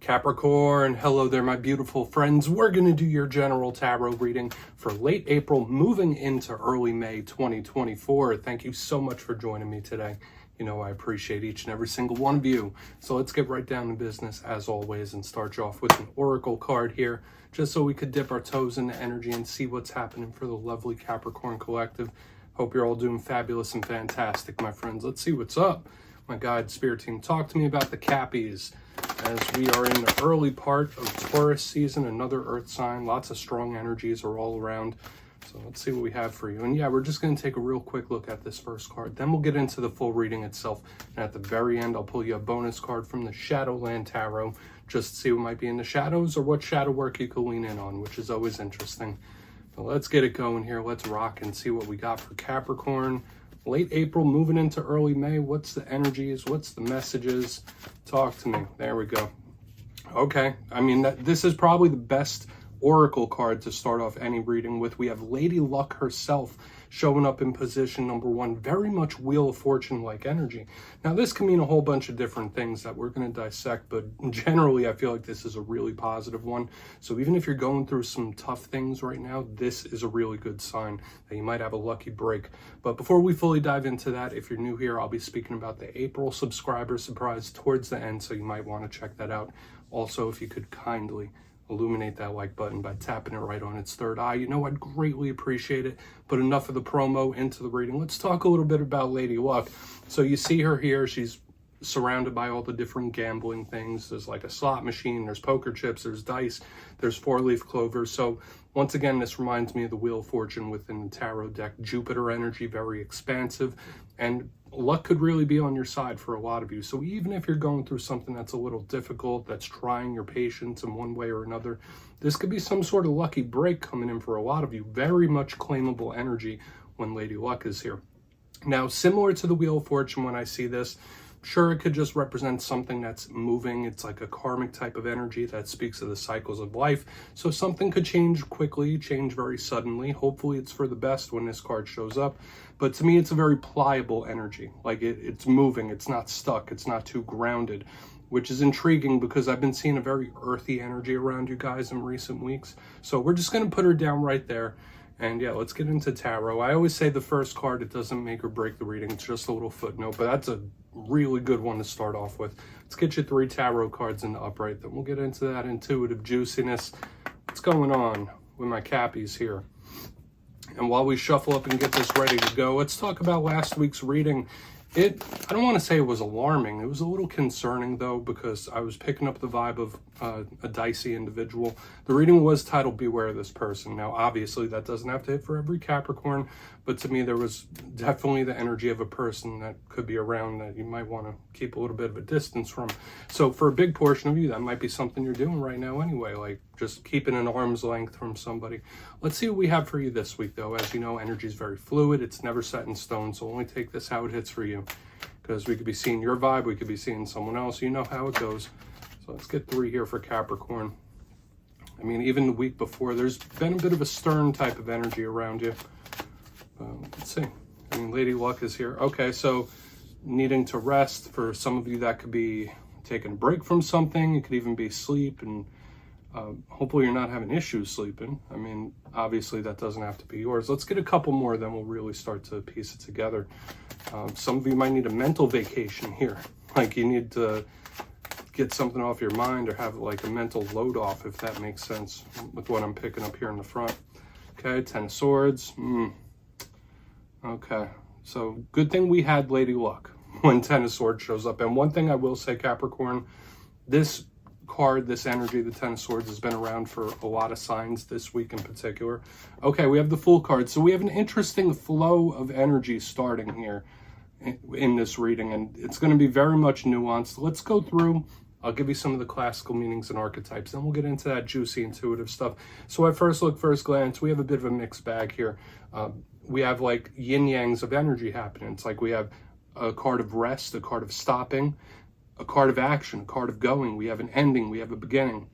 Capricorn, hello there, my beautiful friends. We're going to do your general tarot reading for late April, moving into early May 2024. Thank you so much for joining me today. You know, I appreciate each and every single one of you. So let's get right down to business as always and start you off with an oracle card here, just so we could dip our toes into energy and see what's happening for the lovely Capricorn collective. Hope you're all doing fabulous and fantastic, my friends. Let's see what's up. My guide spirit team, talk to me about the Cappies. As we are in the early part of Taurus season, another earth sign, lots of strong energies are all around. So let's see what we have for you. And yeah, we're just going to take a real quick look at this first card. Then we'll get into the full reading itself. And at the very end, I'll pull you a bonus card from the Shadowland Tarot, just to see what might be in the shadows or what shadow work you could lean in on, which is always interesting. So let's get it going here. Let's rock and see what we got for Capricorn. Late April, moving into early May. What's the energies? What's the messages? Talk to me. There we go. Okay. I mean, this is probably the best oracle card to start off any reading with. We have Lady Luck herself showing up in position number one. Very much Wheel of Fortune-like energy. Now, this can mean a whole bunch of different things that we're going to dissect, but generally, I feel like this is a really positive one. So even if you're going through some tough things right now, this is a really good sign that you might have a lucky break. But before we fully dive into that, if you're new here, I'll be speaking about the April subscriber surprise towards the end, so you might want to check that out. Also, if you could kindly illuminate that like button by tapping it right on its third eye, you know, I'd greatly appreciate it. But enough of the promo, into the reading. Let's talk a little bit about Lady Luck. So you see her here. She's surrounded by all the different gambling things. There's like a slot machine, there's poker chips, there's dice, there's four-leaf clovers. So once again, this reminds me of the Wheel of Fortune within the tarot deck. Jupiter energy, very expansive, and luck could really be on your side for a lot of you. So even if you're going through something that's a little difficult, that's trying your patience in one way or another, this could be some sort of lucky break coming in for a lot of you. Very much claimable energy when Lady Luck is here. Now, similar to the Wheel of Fortune, when I see this, sure, it could just represent something that's moving. It's like a karmic type of energy that speaks of the cycles of life. So something could change quickly, change very suddenly. Hopefully it's for the best when this card shows up. But to me, it's a very pliable energy. Like it's moving, it's not stuck, it's not too grounded, which is intriguing because I've been seeing a very earthy energy around you guys in recent weeks. So we're just going to put her down right there. And yeah, let's get into tarot. I always say the first card, it doesn't make or break the reading. It's just a little footnote, but that's a really good one to start off with. Let's get you 3 tarot cards in the upright. Then we'll get into that intuitive juiciness. What's going on with my Cappies here? And while we shuffle up and get this ready to go, let's talk about last week's reading. I don't want to say it was alarming. It was a little concerning, though, because I was picking up the vibe of a dicey individual. The reading was titled Beware This Person. Now, obviously, that doesn't have to hit for every Capricorn, but to me, there was definitely the energy of a person that could be around that you might want to keep a little bit of a distance from. So for a big portion of you, that might be something you're doing right now anyway, like just keeping an arm's length from somebody. Let's see what we have for you this week, though. As you know, energy is very fluid. It's never set in stone, so only take this how it hits for you. Because we could be seeing your vibe, we could be seeing someone else. You know how it goes. So let's get 3 here for Capricorn. I mean, even the week before, there's been a bit of a stern type of energy around you. Let's see. I mean, Lady Luck is here. Okay, so needing to rest. For some of you, that could be taking a break from something. It could even be sleep, and hopefully you're not having issues sleeping. I mean, obviously that doesn't have to be yours. Let's get a couple more, then we'll really start to piece it together. Some of you might need a mental vacation here. Like you need to get something off your mind or have like a mental load off, if that makes sense with what I'm picking up here in the front. Okay, 10 of Swords. Okay, so good thing we had Lady Luck when 10 of Swords shows up. And one thing I will say, Capricorn, this card, this energy, the 10 of Swords, has been around for a lot of signs this week in particular. Okay, we have the Fool card. So we have an interesting flow of energy starting here in this reading, and it's going to be very much nuanced. Let's go through. I'll give you some of the classical meanings and archetypes, then we'll get into that juicy intuitive stuff. So at first look, first glance, we have a bit of a mixed bag here. We have like yin-yangs of energy happening. It's like we have a card of rest, a card of stopping, a card of action, a card of going. We have an ending, we have a beginning.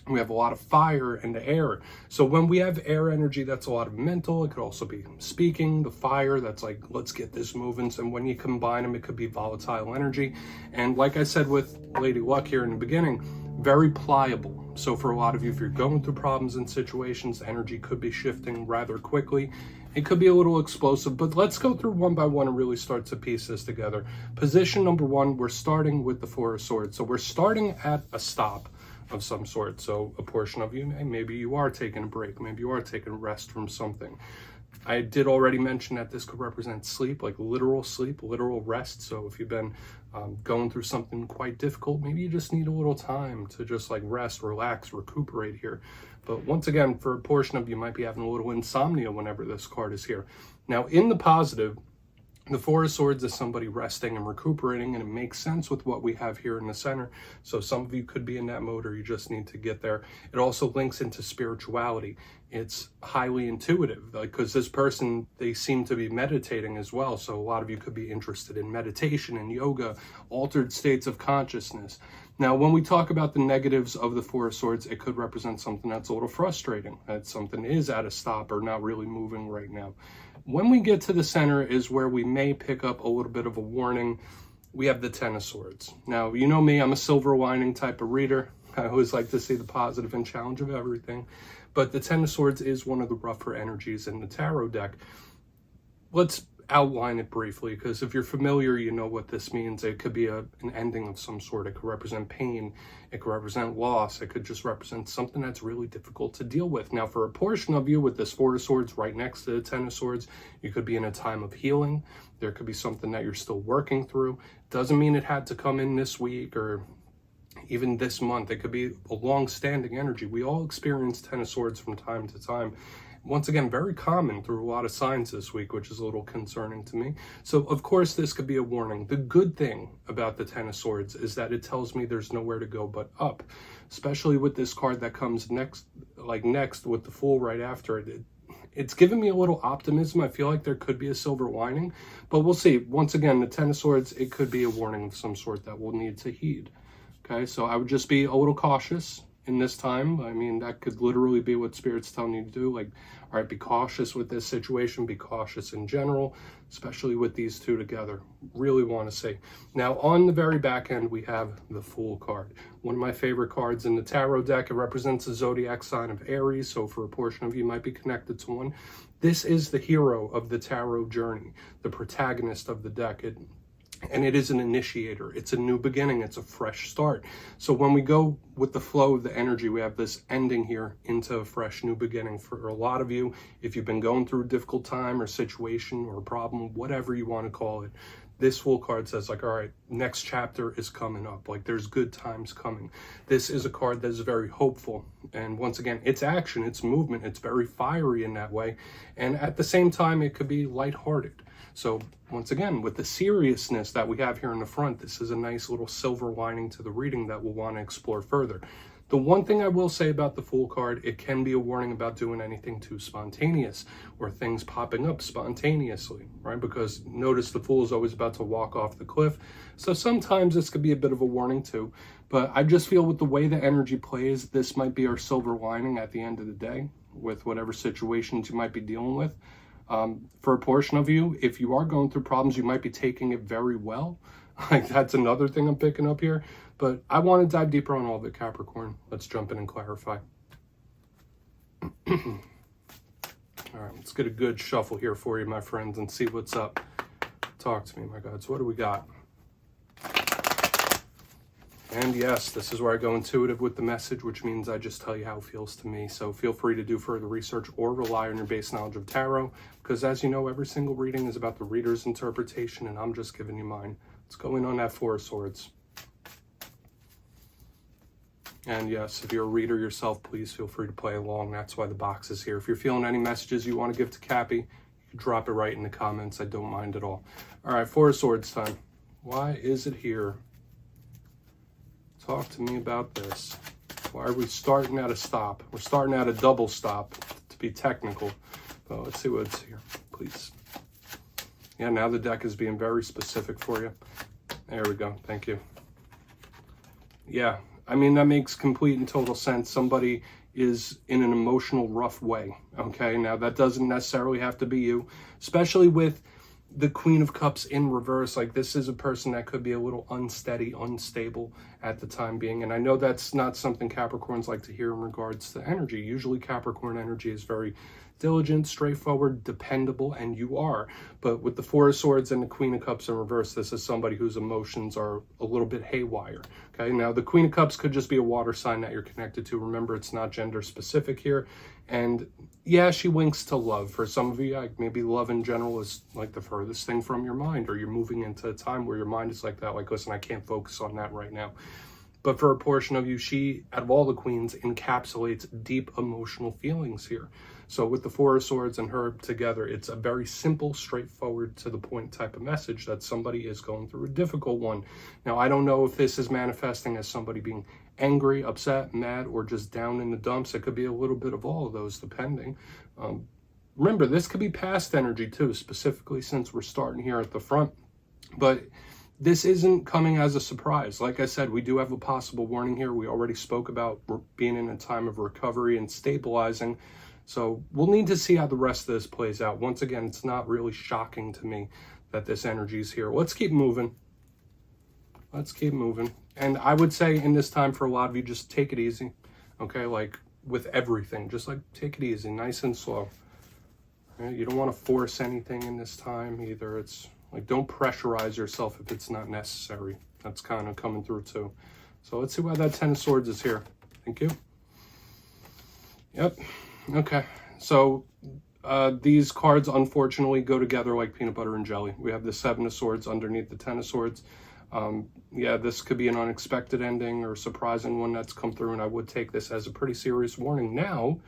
We have a lot of fire and air. So when we have air energy, that's a lot of mental. It could also be speaking. The fire, that's like, let's get this moving. So when you combine them, it could be volatile energy. And like I said with Lady Luck here in the beginning, very pliable. So for a lot of you, if you're going through problems and situations, energy could be shifting rather quickly. It could be a little explosive, but let's go through one by one and really start to piece this together. Position number one, we're starting with the Four of Swords. So we're starting at a stop of some sort. So a portion of you, maybe you are taking a break, maybe you are taking a rest from something. I did already mention that this could represent sleep, like literal sleep, literal rest. So if you've been going through something quite difficult, maybe you just need a little time to just like rest, relax, recuperate here. But once again, for a portion of you might be having a little insomnia whenever this card is here. Now, in the positive, the Four of Swords is somebody resting and recuperating, and it makes sense with what we have here in the center. So some of you could be in that mode, or you just need to get there. It also links into spirituality. It's highly intuitive, like, because this person, they seem to be meditating as well. So a lot of you could be interested in meditation and yoga, altered states of consciousness. Now, when we talk about the negatives of the Four of Swords, it could represent something that's a little frustrating, that something is at a stop or not really moving right now. When we get to the center is where we may pick up a little bit of a warning. We have the Ten of Swords. Now, you know me, I'm a silver lining type of reader. I always like to see the positive and challenge of everything. But the Ten of Swords is one of the rougher energies in the tarot deck. Let's outline it briefly, because if you're familiar, you know what this means. It could be an ending of some sort. It could represent pain. It could represent loss. It could just represent something that's really difficult to deal with. Now, for a portion of you with this Four of Swords right next to the Ten of Swords, you could be in a time of healing. There could be something that you're still working through. Doesn't mean it had to come in this week or even this month. It could be a long-standing energy. We all experience Ten of Swords from time to time. Once again, very common through a lot of signs this week, which is a little concerning to me. So, of course, this could be a warning. The good thing about the Ten of Swords is that it tells me there's nowhere to go but up, especially with this card that comes next with the Fool right after it. It's given me a little optimism. I feel like there could be a silver lining, but we'll see. Once again, the Ten of Swords, it could be a warning of some sort that we'll need to heed. Okay, so I would just be a little cautious in this time. I mean, that could literally be what Spirit's telling you to do. Like, all right, be cautious with this situation, be cautious in general, especially with these two together. Really want to say. Now, on the very back end, we have the Fool card. One of my favorite cards in the tarot deck. It represents the zodiac sign of Aries, so for a portion of you might be connected to one. This is the hero of the tarot journey, the protagonist of the deck. And it is an initiator. It's a new beginning. It's a fresh start. So when we go with the flow of the energy, we have this ending here into a fresh new beginning. For a lot of you, if you've been going through a difficult time or situation or problem, whatever you want to call it, this Fool card says, like, all right, next chapter is coming up. Like, there's good times coming. This is a card that is very hopeful. And once again, it's action, it's movement, it's very fiery in that way. And at the same time, it could be lighthearted. So once again, with the seriousness that we have here in the front, this is a nice little silver lining to the reading that we'll want to explore further. The one thing I will say about the Fool card, it can be a warning about doing anything too spontaneous or things popping up spontaneously, right? Because notice the Fool is always about to walk off the cliff. So sometimes this could be a bit of a warning too. But I just feel with the way the energy plays, this might be our silver lining at the end of the day with whatever situations you might be dealing with. For a portion of you, if you are going through problems, you might be taking it very well. Like, that's another thing I'm picking up here. But I want to dive deeper on all of it, Capricorn. Let's jump in and clarify. All right, let's get a good shuffle here for you, my friends, and see what's up. Talk to me, my God. So what do we got? And yes, this is where I go intuitive with the message, which means I just tell you how it feels to me. So feel free to do further research or rely on your base knowledge of tarot, because as you know, every single reading is about the reader's interpretation, and I'm just giving you mine. Let's go in on that Four of Swords. And yes, if you're a reader yourself, please feel free to play along. That's why the box is here. If you're feeling any messages you want to give to Cappy, you can drop it right in the comments. I don't mind at all. All right, Four of Swords time. Why is it here? Talk to me about this. Why are we starting at a stop? We're starting at a double stop, to be technical. Well, let's see what's here, please. Yeah, now the deck is being very specific for you. There we go. Thank you. Yeah, I mean, that makes complete and total sense. Somebody is in an emotional, rough way. Okay, now that doesn't necessarily have to be you, especially with the Queen of Cups in reverse. Like, this is a person that could be a little unsteady, unstable, at the time being. And I know that's not something Capricorns like to hear in regards to energy. Usually Capricorn energy is very diligent, straightforward, dependable, and you are. But with the Four of Swords and the Queen of Cups in reverse, this is somebody whose emotions are a little bit haywire. Okay, now the Queen of Cups could just be a water sign that you're connected to. Remember, it's not gender specific here. And yeah, she links to love. For some of you, maybe love in general is like the furthest thing from your mind, or you're moving into a time where your mind is like that, like, listen, I can't focus on that right now. But for a portion of you, she, out of all the queens, encapsulates deep emotional feelings here. So with the Four of Swords and her together, it's a very simple, straightforward, to the point type of message that somebody is going through a difficult one. Now, I don't know if this is manifesting as somebody being angry, upset, mad, or just down in the dumps. It could be a little bit of all of those, depending. Remember, this could be past energy too, specifically since we're starting here at the front. But this isn't coming as a surprise. Like I said, we do have a possible warning here. We already spoke about being in a time of recovery and stabilizing. So we'll need to see how the rest of this plays out. Once again, it's not really shocking to me that this energy is here. Let's keep moving. Let's keep moving. And I would say in this time, for a lot of you, just take it easy. Okay, like with everything, just like take it easy, nice and slow. Right? You don't want to force anything in this time either. It's like, don't pressurize yourself if it's not necessary. That's kind of coming through too. So let's see why that Ten of Swords is here. Thank you. Yep. Okay. So these cards, unfortunately, go together like peanut butter and jelly. We have the Seven of Swords underneath the Ten of Swords. Yeah, this could be an unexpected ending or surprising one that's come through, and I would take this as a pretty serious warning. Now,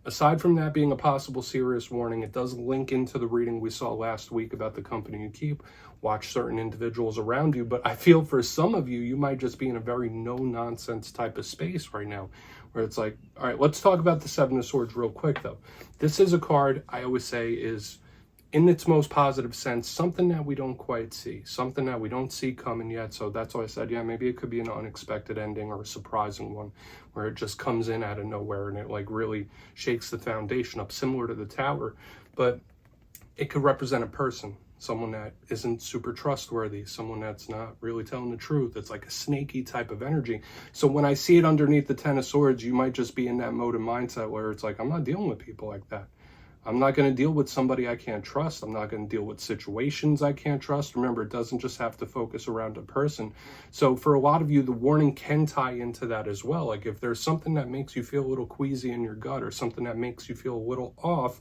aside from that being a possible serious warning, it does link into the reading we saw last week about the company you keep. Watch certain individuals around you, but I feel for some of you, you might just be in a very no-nonsense type of space right now, where it's like, all right, let's talk about the Seven of Swords real quick, though. This is a card I always say is, in its most positive sense, something that we don't quite see, something that we don't see coming yet. So that's why I said, yeah, maybe it could be an unexpected ending or a surprising one where it just comes in out of nowhere and it like really shakes the foundation up, similar to the Tower. But it could represent a person, someone that isn't super trustworthy, someone that's not really telling the truth. It's like a snaky type of energy. So when I see it underneath the Ten of Swords, you might just be in that mode of mindset where it's like, I'm not dealing with people like that. I'm not going to deal with somebody I can't trust. I'm not going to deal with situations I can't trust. Remember, it doesn't just have to focus around a person. So for a lot of you, the warning can tie into that as well. Like if there's something that makes you feel a little queasy in your gut or something that makes you feel a little off,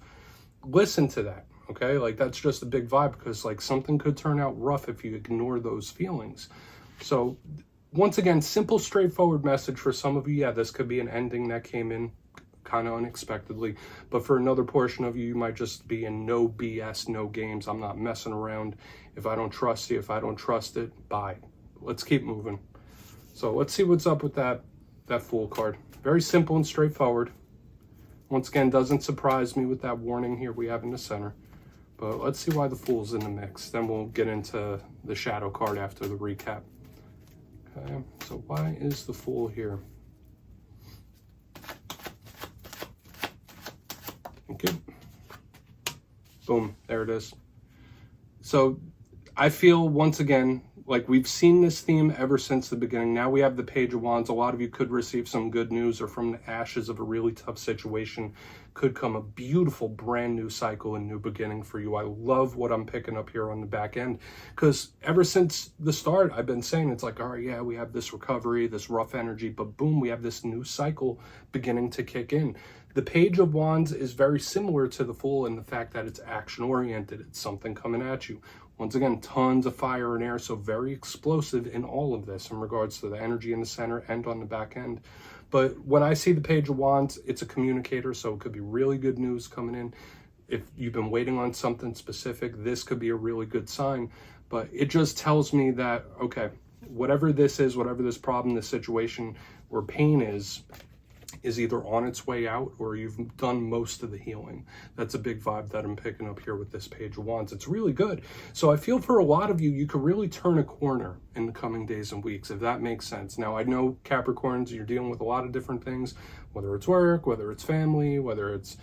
listen to that. Okay, like that's just a big vibe, because like something could turn out rough if you ignore those feelings. So once again, simple, straightforward message for some of you. Yeah, this could be an ending that came in kind of unexpectedly, but for another portion of you, you might just be in no BS, no games. I'm not messing around. If I don't trust you, if I don't trust it, bye. Let's keep moving. So let's see what's up with that Fool card. Very simple and straightforward. Once again, doesn't surprise me with that warning here we have in the center. But let's see why the Fool's in the mix. Then we'll get into the Shadow card after the recap. Okay, so why is the Fool here? Thank you. Boom, there it is. So I feel, once again, like we've seen this theme ever since the beginning. Now we have the Page of Wands. A lot of you could receive some good news, or from the ashes of a really tough situation could come a beautiful brand new cycle and new beginning for you. I love what I'm picking up here on the back end, because ever since the start, I've been saying it's like, all right, yeah, we have this recovery, this rough energy, but boom, we have this new cycle beginning to kick in. The Page of Wands is very similar to the Fool in the fact that it's action-oriented. It's something coming at you. Once again, tons of fire and air, so very explosive in all of this in regards to the energy in the center and on the back end. But when I see the Page of Wands, it's a communicator, so it could be really good news coming in. If you've been waiting on something specific, this could be a really good sign. But it just tells me that, okay, whatever this is, whatever this problem, this situation, or pain is either on its way out or you've done most of the healing. That's a big vibe that I'm picking up here with this Page of Wands. It's really good. So I feel for a lot of you, you could really turn a corner in the coming days and weeks, if that makes sense. Now, I know Capricorns, you're dealing with a lot of different things, whether it's work, whether it's family, whether it's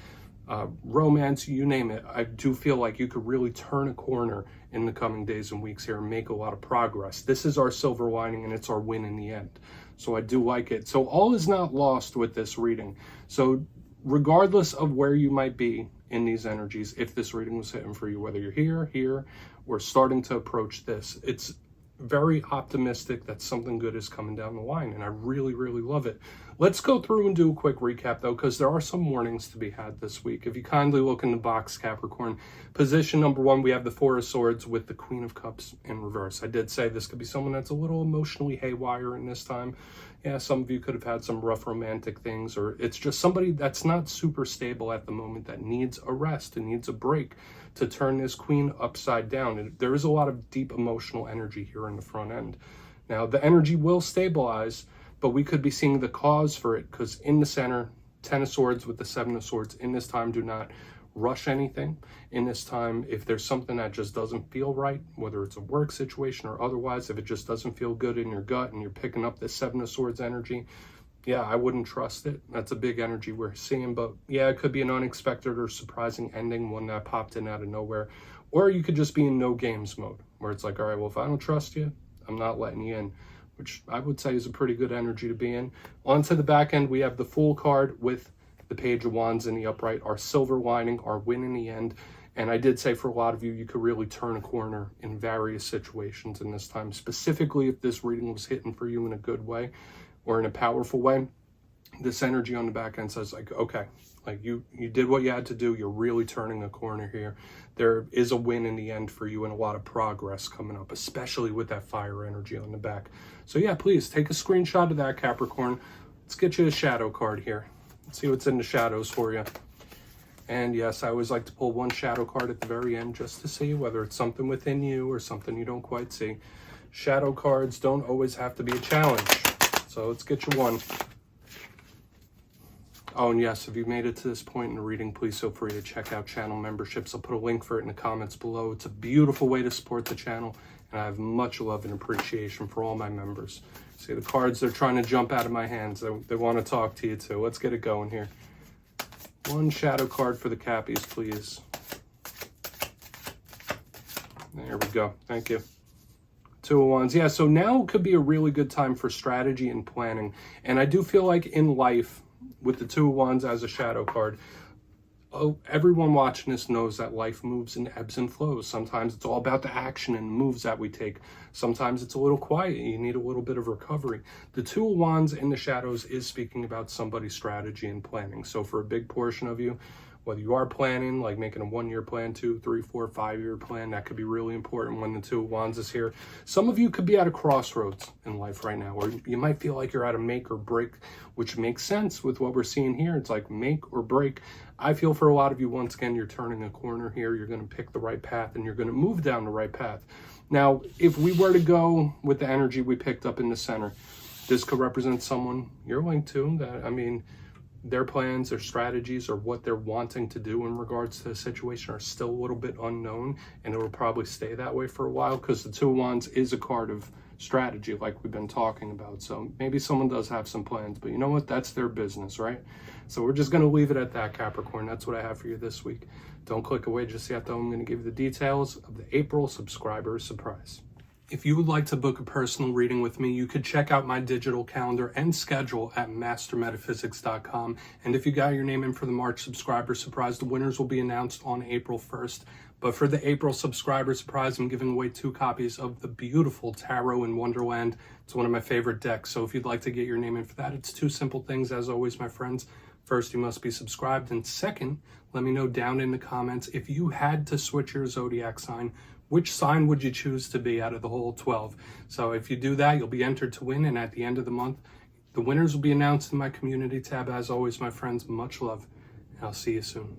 romance, you name it. I do feel like you could really turn a corner in the coming days and weeks here and make a lot of progress. This is our silver lining, and it's our win in the end. So I do like it. So all is not lost with this reading. So regardless of where you might be in these energies, if this reading was hitting for you, whether you're here, or starting to approach this, it's very optimistic that something good is coming down the line, and I really, really love it. Let's go through and do a quick recap, though, because there are some warnings to be had this week. If you kindly look in the box, Capricorn, position number 1, we have the Four of Swords with the Queen of Cups in reverse. I did say this could be someone that's a little emotionally haywire in this time. Yeah, some of you could have had some rough romantic things, or it's just somebody that's not super stable at the moment that needs a rest and needs a break to turn this queen upside down. And there is a lot of deep emotional energy here in the front end. Now, the energy will stabilize, but we could be seeing the cause for it, because in the center, 10 of Swords with the 7 of Swords in this time, do not rush anything. In this time, if there's something that just doesn't feel right, whether it's a work situation or otherwise, if it just doesn't feel good in your gut and you're picking up this 7 of Swords energy, yeah, I wouldn't trust it. That's a big energy we're seeing, but yeah, it could be an unexpected or surprising ending, one that popped in out of nowhere. Or you could just be in no games mode, where it's like, all right, well, if I don't trust you, I'm not letting you in, which I would say is a pretty good energy to be in. Onto the back end, we have the Fool card with the Page of Wands in the upright, our silver lining, our win in the end. And I did say for a lot of you, you could really turn a corner in various situations in this time, specifically if this reading was hitting for you in a good way or in a powerful way. This energy on the back end says, like, okay, like you did what you had to do. You're really turning a corner here. There is a win in the end for you and a lot of progress coming up, especially with that fire energy on the back. So yeah, please take a screenshot of that, Capricorn. Let's get you a shadow card here. Let's see what's in the shadows for you. And yes, I always like to pull one shadow card at the very end just to see whether it's something within you or something you don't quite see. Shadow cards don't always have to be a challenge. So let's get you one. Oh, and yes, if you made it to this point in the reading, please feel free to check out channel memberships. I'll put a link for it in the comments below. It's a beautiful way to support the channel, and I have much love and appreciation for all my members. See the cards, they're trying to jump out of my hands. They want to talk to you too. Let's get it going here. One shadow card for the Cappies, please. There we go. Thank you. 2 of Wands. Yeah, so now could be a really good time for strategy and planning. And I do feel like in life, with the 2 of Wands as a shadow card, everyone watching this knows that life moves in ebbs and flows. Sometimes it's all about the action and moves that we take. Sometimes it's a little quiet. You need a little bit of recovery. The 2 of Wands in the shadows is speaking about somebody's strategy and planning. So for a big portion of you, whether you are planning, like making a 1-year plan, 2, 3, 4, 5-year plan, that could be really important when the 2 of Wands is here. Some of you could be at a crossroads in life right now, or you might feel like you're at a make or break, which makes sense with what we're seeing here. It's like make or break. I feel for a lot of you, once again, you're turning a corner here. You're going to pick the right path, and you're going to move down the right path. Now, if we were to go with the energy we picked up in the center, this could represent someone you're linked to that, I mean, their plans, their strategies, or what they're wanting to do in regards to the situation are still a little bit unknown, and it will probably stay that way for a while, because the 2 of Wands is a card of strategy, like we've been talking about. So maybe someone does have some plans, but you know what? That's their business, right? So we're just going to leave it at that, Capricorn. That's what I have for you this week. Don't click away just yet, though. I'm going to give you the details of the April subscriber surprise. If you would like to book a personal reading with me, you could check out my digital calendar and schedule at mastermetaphysics.com. And if you got your name in for the March subscriber surprise, the winners will be announced on April 1st. But for the April subscriber surprise, I'm giving away 2 copies of the beautiful Tarot in Wonderland. It's one of my favorite decks. So if you'd like to get your name in for that, it's 2 simple things, as always, my friends. First, you must be subscribed. And second, let me know down in the comments, if you had to switch your zodiac sign, which sign would you choose to be out of the whole 12? So if you do that, you'll be entered to win. And at the end of the month, the winners will be announced in my community tab. As always, my friends, much love. And I'll see you soon.